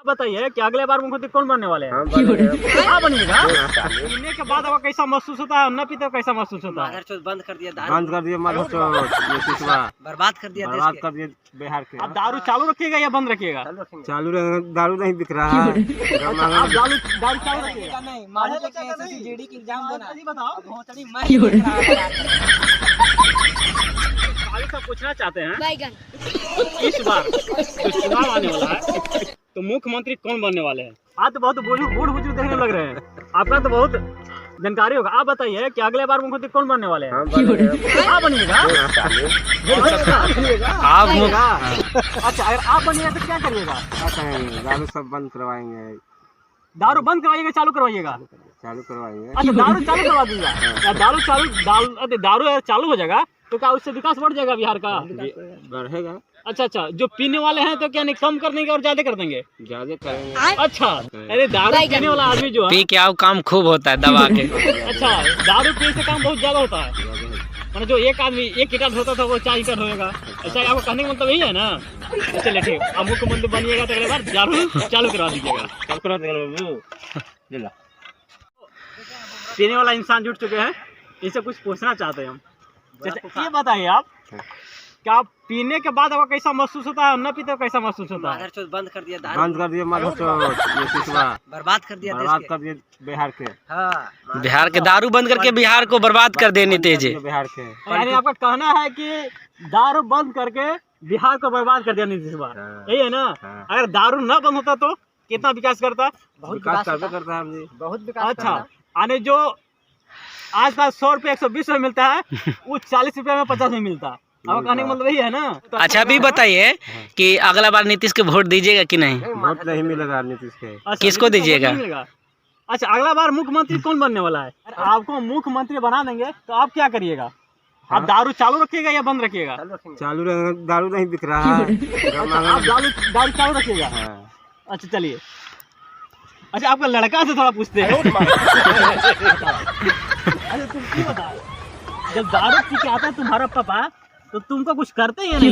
बताइए कि अगले बार मुख्यमंत्री कौन बनने वाले हैं? हाँ बनिएगा। पीने के बाद आपको कैसा महसूस होता है, न पीते कैसा महसूस होता है? बंद कर दिया, बर्बाद कर दिया बिहार के। आप दारू चालू रखिएगा या बंद रखिएगा? चालू दारू नहीं बिक रहा है। आप दारू चालू रखिएगा? नहीं, मान लीजिए जेडी की एग्जाम देना, बताओ। सब पूछना चाहते हैं इस बार जो चुनाव आने वाला है तो मुख्यमंत्री कौन बनने वाले हैं? आप तो बहुत बूढ़ बुजुर्ग देखने लग रहे हैं, आपका तो बहुत जानकारी होगा। आप बताइए कि अगले बार मुख्यमंत्री कौन बनने वाले हैं? आप बनिएगा। अच्छा, अगर आप बनिएगा तो क्या करिएगा? दारू सब बंद करवाएंगे। दारू बंद करवाइएगा, चालू करवाइएगा? चालू करवाएंगे। अच्छा, दारू चालू करवा दीजिएगा। दारू चालू हो जाएगा तो क्या उससे विकास बढ़ जाएगा बिहार का? बढ़ेगा। अच्छा, जो पीने वाले हैं तो क्या नहीं कम कर देंगे और ज्यादा कर देंगे? ज्यादा करेंगे। अच्छा, अरे दारू पीने वाला आदमी जो है पी के आओ काम खूब होता है दबा के। अच्छा, दारू पीने से काम बहुत ज्यादा होता है। मतलब जो एक आदमी 1 लीटर होता था वो 4 लीटर होएगा। अच्छा, आपको कहने का मतलब यही है ना? चलिए ठीक, अब मुख्यमंत्री बनिएगा तो अगले बार दारू चालू करवा दीजिएगा। पीने वाला इंसान जुट चुके हैं, इनसे कुछ पूछना चाहते हैं हम। जैसे ये बताइए आप क्या आप पीने के बाद आपको कैसा महसूस होता है, न पीते कैसा महसूस होता है? बंद कर दिया, बर्बाद कर दिया बिहार के। बिहार के दारू बंद करके बिहार को बर्बाद कर देने तेजे। बिहार के यानी आपका कहना है कि दारू बंद करके बिहार को बर्बाद कर दिया नीतीश कुमार, यही है ना? अगर दारू न बंद होता तो कितना विकास करता? करता है बहुत विकास। अच्छा, आने जो आज का 100 रुपये 120 रुपये मिलता है वो 40 रुपये में 50 में मिलता। अब कहने का मतलब यही है ना? अच्छा, अभी बताइए कि अगला बार नीतीश के वोट दीजिएगा कि नहीं? वोट नहीं मिलेगा नीतीश के। अच्छा, किसको दीजिएगा? अच्छा, अगला बार मुख्यमंत्री कौन बनने वाला है? आपको मुख्यमंत्री बना देंगे तो आप क्या करिएगा? आप दारू चालू रखिएगा या बंद रखिएगा? चालू दारू नहीं बिक रहा है। आप दारू चालू रखिएगा? अच्छा, चलिए। अच्छा, आपका लड़का से थोड़ा पूछते हैं। अच्छा, तुम क्यों बता, जब दारू पी के आता है तुम्हारा पापा तो तुमको कुछ करते हैं नहीं?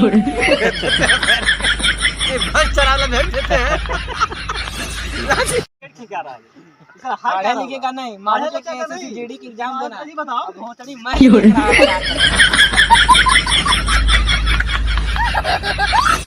पढ़े लिखे का नहीं, मान लीजिए जेडी की एग्जाम देना, बताओ।